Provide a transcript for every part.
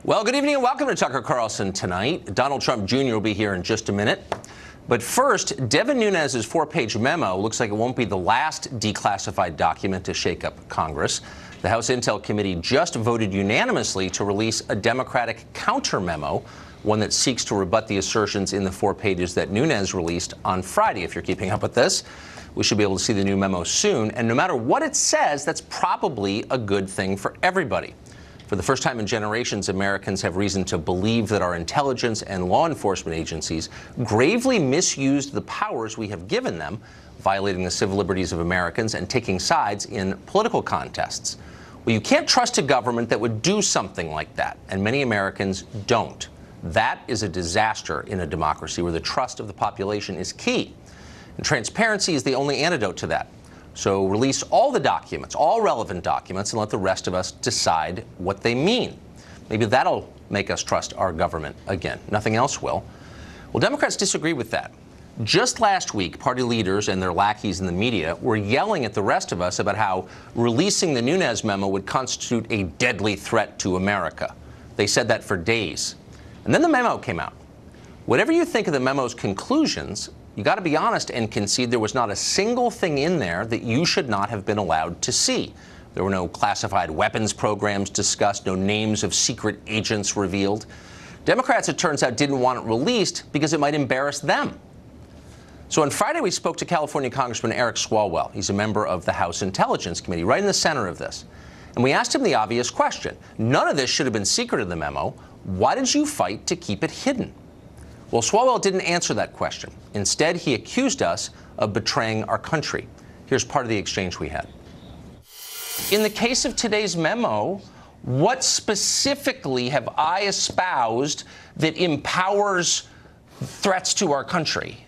Well, good evening and welcome to Tucker Carlson Tonight. Donald Trump Jr. will be here in just a minute. But first, Devin Nunes's 4-page memo looks like it won't be the last declassified document to shake up Congress. The House Intel Committee just voted unanimously to release a Democratic counter memo, one that seeks to rebut the assertions in the 4 pages that Nunes released on Friday. If you're keeping up with this, we should be able to see the new memo soon. And no matter what it says, that's probably a good thing for everybody. For the first time in generations, Americans have reason to believe that our intelligence and law enforcement agencies gravely misused the powers we have given them, violating the civil liberties of Americans and taking sides in political contests. Well, you can't trust a government that would do something like that, and many Americans don't. That is a disaster in a democracy where the trust of the population is key. And transparency is the only antidote to that. So release all the documents, all relevant documents, and let the rest of us decide what they mean. Maybe that'll make us trust our government again. Nothing else will. Well, Democrats disagree with that. Just last week, party leaders and their lackeys in the media were yelling at the rest of us about how releasing the Nunes memo would constitute a deadly threat to America. They said that for days. And then the memo came out. Whatever you think of the memo's conclusions, you got to be honest and concede there was not a single thing in there that you should not have been allowed to see. There were no classified weapons programs discussed, no names of secret agents revealed. Democrats, it turns out, didn't want it released because it might embarrass them. So on Friday, we spoke to California Congressman Eric Swalwell. He's a member of the House Intelligence Committee, right in the center of this. And we asked him the obvious question. None of this should have been secret in the memo. Why did you fight to keep it hidden? Well, Swalwell didn't answer that question. Instead, he accused us of betraying our country. Here's part of the exchange we had. In the case of today's memo, what specifically have I espoused that empowers threats to our country?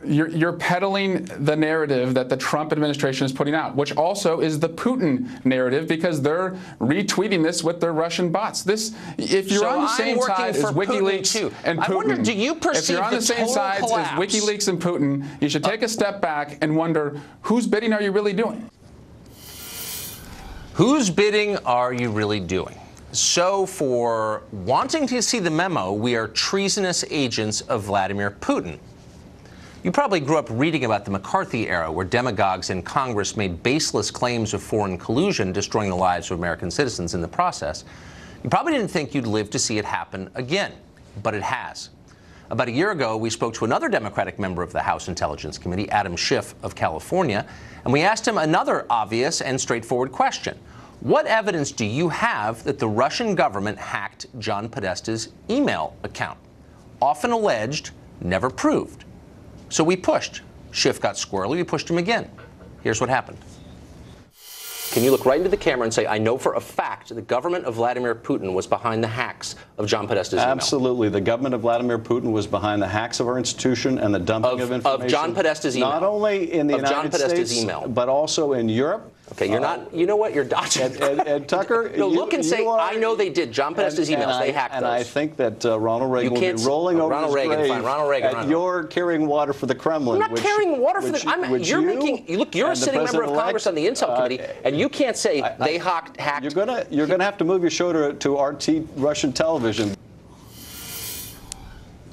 You're peddling the narrative that the Trump administration is putting out, which also is the Putin narrative, because they're retweeting this with their Russian bots. If you're on the same side as WikiLeaks and Putin, I wonder, do you perceive if you're on the same side as WikiLeaks and Putin, you should take a step back and wonder, whose bidding are you really doing? Whose bidding are you really doing? So for wanting to see the memo, we are treasonous agents of Vladimir Putin. You probably grew up reading about the McCarthy era, where demagogues in Congress made baseless claims of foreign collusion, destroying the lives of American citizens in the process. You probably didn't think you'd live to see it happen again, but it has. About a year ago, we spoke to another Democratic member of the House Intelligence Committee, Adam Schiff of California, and we asked him another obvious and straightforward question. What evidence do you have that the Russian government hacked John Podesta's email account? Often alleged, never proved. So we pushed. Schiff got squirrely. We pushed him again. Here's what happened. Can you look right into the camera and say, I know for a fact the government of Vladimir Putin was behind the hacks of John Podesta's email? Absolutely. The government of Vladimir Putin was behind the hacks of our institution and the dumping of information. Of John Podesta's email? Not only in the United States, but also in Europe. Okay, you're not, you know what, you're dodging. And Tucker, no, look and say, I know they did. John Podesta's emails, they hacked those. And I think that Ronald Reagan will be rolling over his grave at your carrying water for the Kremlin. I'm not carrying water for the, you're a sitting member of Congress on the Intel Committee, and you can't say they hacked. You're gonna have to move your shoulder to RT Russian television.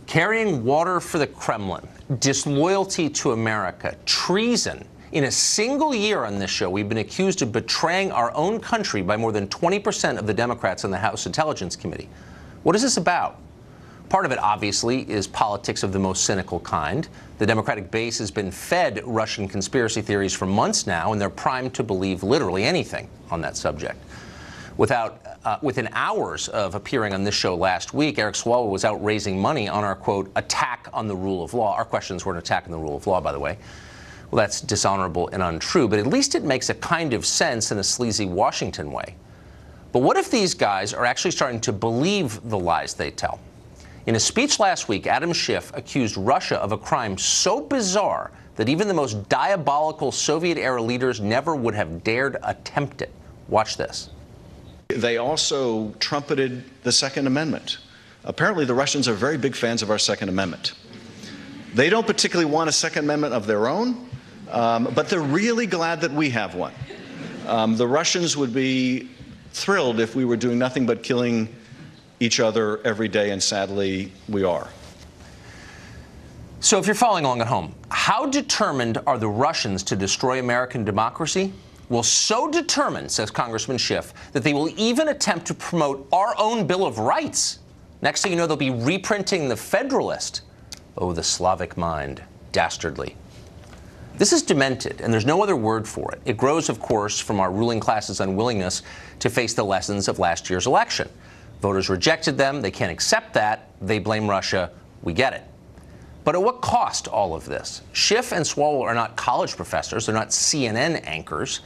Carrying water for the Kremlin, disloyalty to America, treason. In a single year on this show, we've been accused of betraying our own country by more than 20% of the Democrats on the House Intelligence Committee. What is this about? Part of it, obviously, is politics of the most cynical kind. The Democratic base has been fed Russian conspiracy theories for months now, and they're primed to believe literally anything on that subject. Within hours of appearing on this show last week, Eric Swalwell was out raising money on our, quote, attack on the rule of law. Our questions were an attack on the rule of law, by the way. Well, that's dishonorable and untrue, but at least it makes a kind of sense in a sleazy Washington way. But what if these guys are actually starting to believe the lies they tell? In a speech last week, Adam Schiff accused Russia of a crime so bizarre that even the most diabolical Soviet-era leaders never would have dared attempt it. Watch this. They also trumpeted the Second Amendment. Apparently, the Russians are very big fans of our Second Amendment. They don't particularly want a Second Amendment of their own, but they're really glad that we have one. The Russians would be thrilled if we were doing nothing but killing each other every day, and sadly, we are. So if you're following along at home, how determined are the Russians to destroy American democracy? Well, so determined, says Congressman Schiff, that they will even attempt to promote our own Bill of Rights. Next thing you know, they'll be reprinting the Federalist. Oh, the Slavic mind, dastardly. This is demented, and there's no other word for it. It grows, of course, from our ruling class's unwillingness to face the lessons of last year's election. Voters rejected them. They can't accept that. They blame Russia. We get it. But at what cost, all of this? Schiff and Swalwell are not college professors. They're not CNN anchors.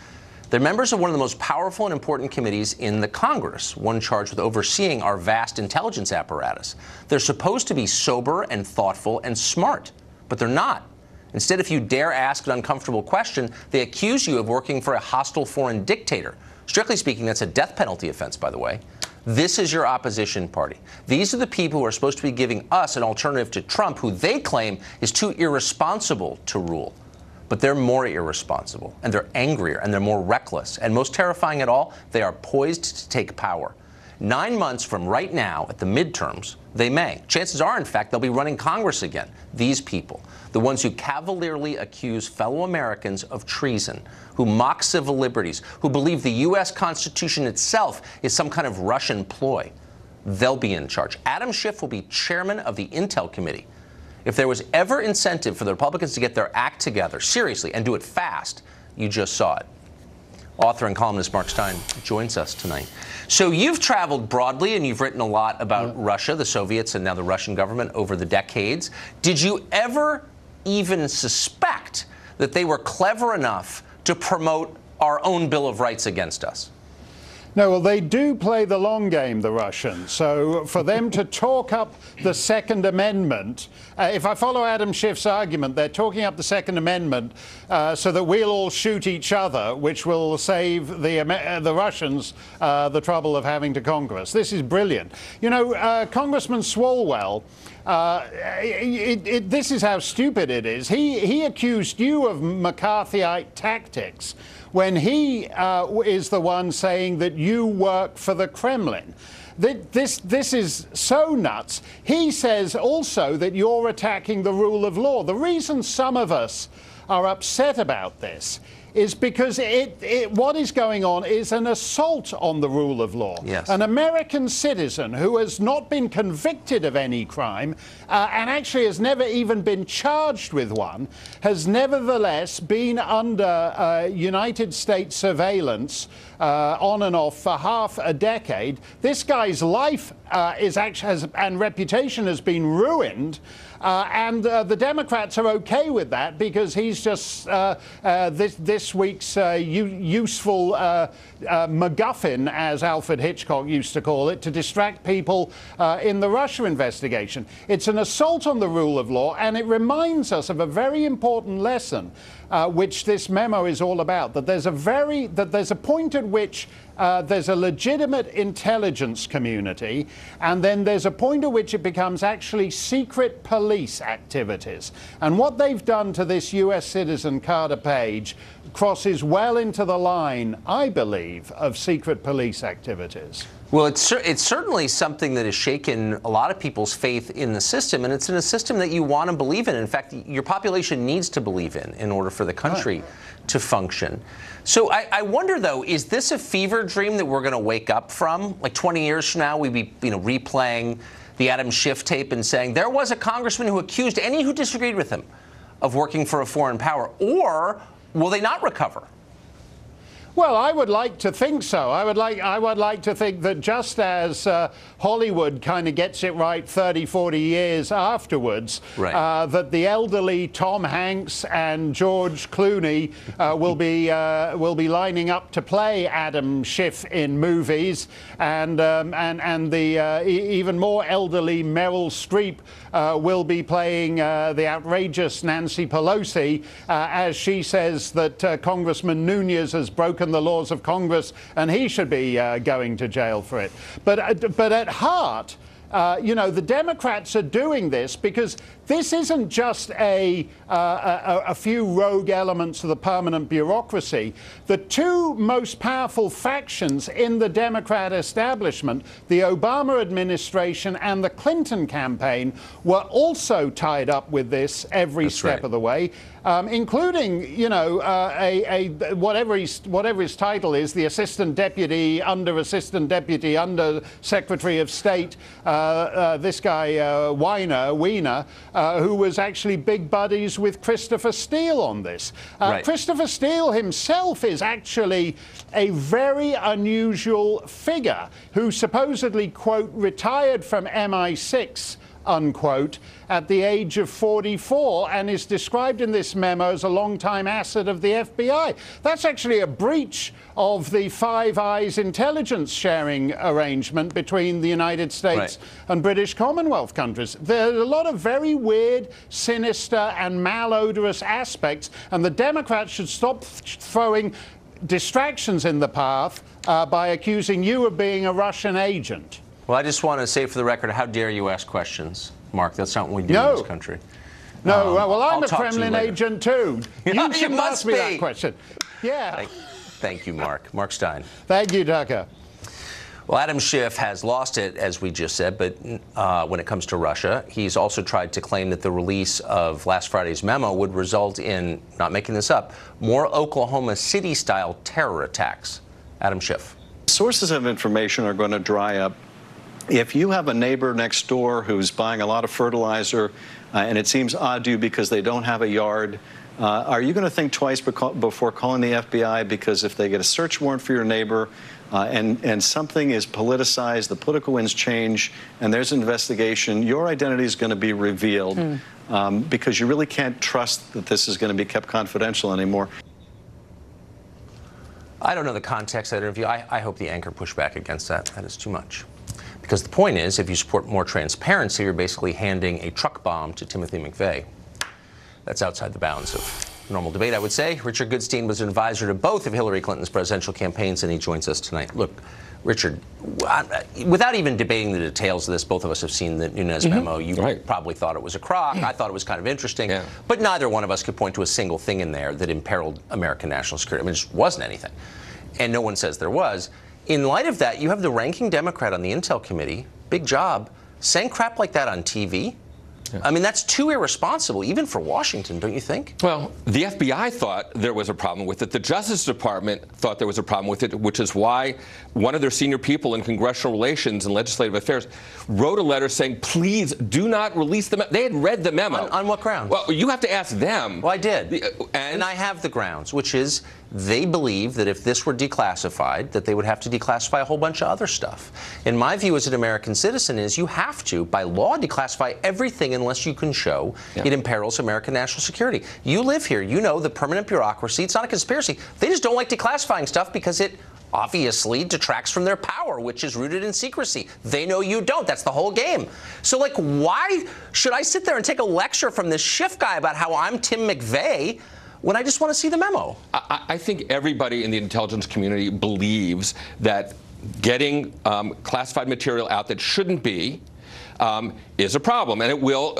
They're members of one of the most powerful and important committees in the Congress, one charged with overseeing our vast intelligence apparatus. They're supposed to be sober and thoughtful and smart, but they're not. Instead, if you dare ask an uncomfortable question, they accuse you of working for a hostile foreign dictator. Strictly speaking, that's a death penalty offense, by the way. This is your opposition party. These are the people who are supposed to be giving us an alternative to Trump, who they claim is too irresponsible to rule. But they're more irresponsible, and they're angrier, and they're more reckless. And most terrifying at all, they are poised to take power. 9 months from right now, at the midterms, they may. Chances are, in fact, they'll be running Congress again. These people, the ones who cavalierly accuse fellow Americans of treason, who mock civil liberties, who believe the U.S. Constitution itself is some kind of Russian ploy. They'll be in charge. Adam Schiff will be chairman of the Intel Committee. If there was ever incentive for the Republicans to get their act together, seriously, and do it fast, you just saw it. Author and columnist Mark Steyn joins us tonight. So you've traveled broadly and you've written a lot about Russia, the Soviets, and now the Russian government over the decades. Did you ever even suspect that they were clever enough to promote our own Bill of Rights against us? No, well, they do play the long game, the Russians. So for them to talk up the Second Amendment, if I follow Adam Schiff's argument, they're talking up the Second Amendment so that we'll all shoot each other, which will save the Russians the trouble of having to conquer us. This is brilliant. You know, Congressman Swalwell, this is how stupid it is. He accused you of McCarthyite tactics when he is the one saying that you work for the Kremlin. This is so nuts. He says also that you're attacking the rule of law. The reason some of us are upset about this is because what is going on is an assault on the rule of law. Yes. An American citizen who has not been convicted of any crime and actually has never even been charged with one has nevertheless been under United States surveillance on and off for half a decade. This guy's life and reputation has been ruined. And the Democrats are okay with that because he's just this week's useful MacGuffin, as Alfred Hitchcock used to call it, to distract people in the Russia investigation. It's an assault on the rule of law, and it reminds us of a very important lesson, which this memo is all about. That there's a point at which there's a legitimate intelligence community, and then there's a point at which it becomes actually secret police activities. And what they've done to this U.S. citizen, Carter Page, crosses well into the line, I believe, of secret police activities. Well, it's certainly something that has shaken a lot of people's faith in the system, and it's in a system that you want to believe in. In fact, your population needs to believe in order for the country to function. So I wonder, though, is this a fever dream that we're going to wake up from? Like 20 years from now, we'd be replaying the Adam Schiff tape and saying there was a congressman who accused any who disagreed with him of working for a foreign power, or will they not recover? Well, I would like to think so. I would like to think that just as Hollywood kind of gets it right 30, 40 years afterwards, right. That the elderly Tom Hanks and George Clooney will be lining up to play Adam Schiff in movies, and the even more elderly Meryl Streep will be playing the outrageous Nancy Pelosi as she says that Congressman Nunez has broken the laws of Congress and he should be going to jail for it. But at heart, you know, the Democrats are doing this because this isn't just a few rogue elements of the permanent bureaucracy. The two most powerful factions in the Democrat establishment, the Obama administration and the Clinton campaign, were also tied up with this every step of the way. Including, you know, whatever his title is, the Assistant Deputy, Under Secretary of State, this guy Weiner, who was actually big buddies with Christopher Steele on this. Christopher Steele himself is actually a very unusual figure who supposedly, quote, retired from MI6, unquote, at the age of 44 and is described in this memo as a longtime asset of the FBI. That's actually a breach of the Five Eyes intelligence sharing arrangement between the United States and British Commonwealth countries. There are a lot of very weird, sinister and malodorous aspects, and the Democrats should stop throwing distractions in the path by accusing you of being a Russian agent. Well, I just want to say for the record, how dare you ask questions, Mark? That's not what we do in this country. No, well, I'm a Kremlin agent, too. You should must ask me that question. Yeah. Thank you, Mark. Mark Stein. Thank you, Tucker. Well, Adam Schiff has lost it, as we just said, but when it comes to Russia, he's also tried to claim that the release of last Friday's memo would result in, not making this up, more Oklahoma City-style terror attacks. Adam Schiff. Sources of information are going to dry up. If you have a neighbor next door who's buying a lot of fertilizer and it seems odd to you because they don't have a yard, are you going to think twice before calling the FBI? Because if they get a search warrant for your neighbor and something is politicized, the political winds change, and there's an investigation, your identity is going to be revealed because you really can't trust that this is going to be kept confidential anymore. I don't know the context of that interview. I hope the anchor pushed back against that. That is too much. Because the point is, if you support more transparency, you're basically handing a truck bomb to Timothy McVeigh. That's outside the bounds of normal debate, I would say. Richard Goodstein was an advisor to both of Hillary Clinton's presidential campaigns, and he joins us tonight. Look, Richard, without even debating the details of this, both of us have seen the Nunes memo. You probably thought it was a crock. I thought it was kind of interesting. Yeah. But neither one of us could point to a single thing in there that imperiled American national security. I mean, it just wasn't anything. And no one says there was. In light of that, you have the ranking Democrat on the Intel Committee, big job, saying crap like that on TV. Yeah. I mean, that's too irresponsible, even for Washington, don't you think? Well, the FBI thought there was a problem with it. The Justice Department thought there was a problem with it, which is why one of their senior people in congressional relations and legislative affairs wrote a letter saying, please do not release the memo. They had read the memo. On what grounds? Well, you have to ask them. Well, I did. And I have the grounds, which is they believe that if this were declassified, that they would have to declassify a whole bunch of other stuff. And my view as an American citizen is you have to, by law, declassify everything unless you can show it imperils American national security. You live here. You know the permanent bureaucracy. It's not a conspiracy. They just don't like declassifying stuff because it obviously detracts from their power, which is rooted in secrecy. They know you don't. That's the whole game. So, like, why should I sit there and take a lecture from this Schiff guy about how I'm Tim McVeigh when I just want to see the memo? I think everybody in the intelligence community believes that getting classified material out that shouldn't be is a problem, and it will,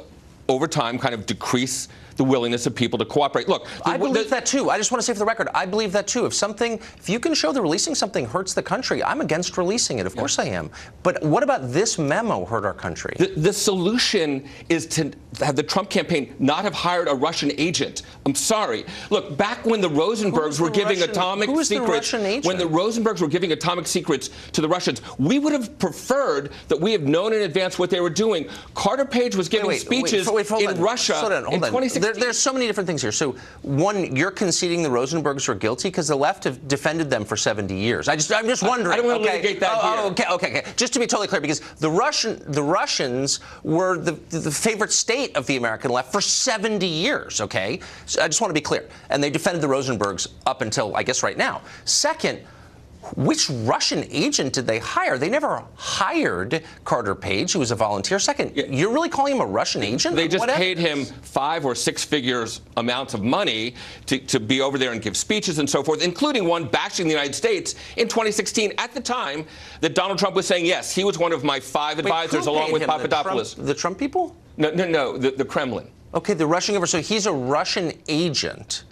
over time, kind of decrease the willingness of people to cooperate. Look, I believe that too. I just want to say for the record, I believe that too. If you can show that releasing something hurts the country, I'm against releasing it. Of course I am. But what about this memo hurt our country? The solution is to have the Trump campaign not have hired a Russian agent. I'm sorry. Look, back when the Rosenbergs were giving atomic secrets, when the Rosenbergs were giving atomic secrets to the Russians, we would have preferred that we have known in advance what they were doing. Carter Page was giving speeches in Russia in 2016. There's so many different things here. So, one, you're conceding the Rosenbergs were guilty because the left have defended them for 70 years. I'm just wondering. I don't want to litigate that here. Okay. Just to be totally clear, because the Russians were the favorite state of the American left for 70 years. Okay, so I just want to be clear, and they defended the Rosenbergs up until I guess right now. Second, which Russian agent did they hire? They never hired Carter Page, who was a volunteer. Second, you're really calling him a Russian agent? They just paid him 5 or 6 figures amounts of money to be over there and give speeches and so forth, including one bashing the United States in 2016 at the time that Donald Trump was saying, yes, he was one of my 5 advisors along with Papadopoulos. The Trump people? No, the Kremlin. Okay, the Russian government. So he's a Russian agent.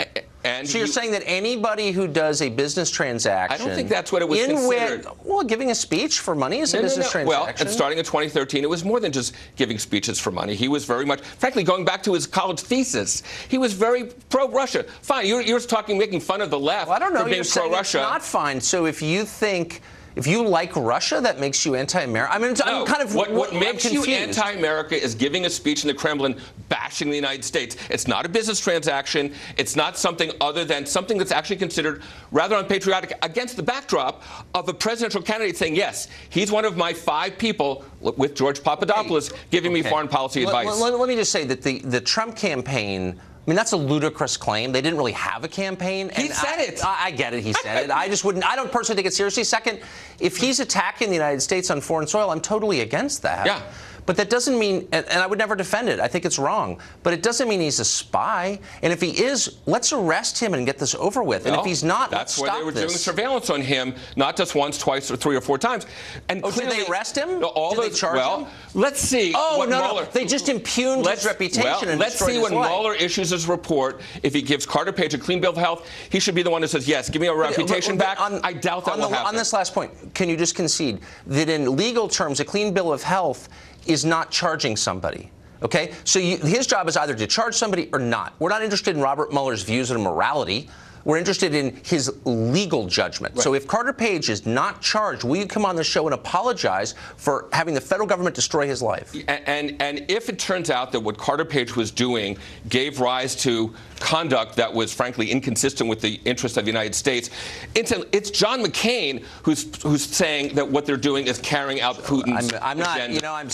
And so you're saying that anybody who does a business transaction, I don't think that's what it was considered. Well, giving a speech for money is a business transaction. Well, and starting in 2013, it was more than just giving speeches for money. He was very much, frankly, going back to his college thesis, he was very pro-Russia. Fine, you're making fun of the left I don't know, for being pro-Russia. It's not fine. So if you like Russia, that makes you anti-American. I mean, no, I'm kind of what makes you anti-America is giving a speech in the Kremlin bashing the United States. It's not a business transaction. It's not something other than something that's actually considered rather unpatriotic against the backdrop of a presidential candidate saying, yes, he's one of my 5 people with George Papadopoulos giving me foreign policy advice. Let me just say that the Trump campaign, I mean, that's a ludicrous claim. They didn't really have a campaign. He said it. I get it. He said it. I don't personally take it seriously. Second, if he's attacking the United States on foreign soil, I'm totally against that. Yeah. But that doesn't mean, and I would never defend it. I think it's wrong. But it doesn't mean he's a spy. And if he is, let's arrest him and get this over with. And if he's not, let's stop this. That's why they were doing surveillance on him, not just once, twice, or 3 or 4 times. And did they arrest him? Did they charge him? Let's see. No. They just impugned his reputation and let's destroyed see his when life. Mueller issues his report. If he gives Carter Page a clean bill of health, he should be the one who says, yes, give me a reputation back. I doubt that will happen. On this last point, can you just concede that in legal terms, a clean bill of health is not charging somebody? Okay? So his job is either to charge somebody or not. We're not interested in Robert Mueller's views on morality. We're interested in his legal judgment. Right. So if Carter Page is not charged, will you come on the show and apologize for having the federal government destroy his life? And if it turns out that what Carter Page was doing gave rise to conduct that was frankly inconsistent with the interests of the United States, it's John McCain who's saying that what they're doing is carrying out Putin's agenda.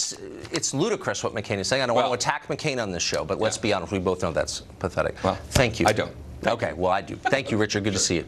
It's ludicrous what McCain is saying. I don't want to attack McCain on this show, but let's be honest, we both know that's pathetic. Well, thank you. I don't. Okay, well, I do. Thank you, Richard. Good to see you.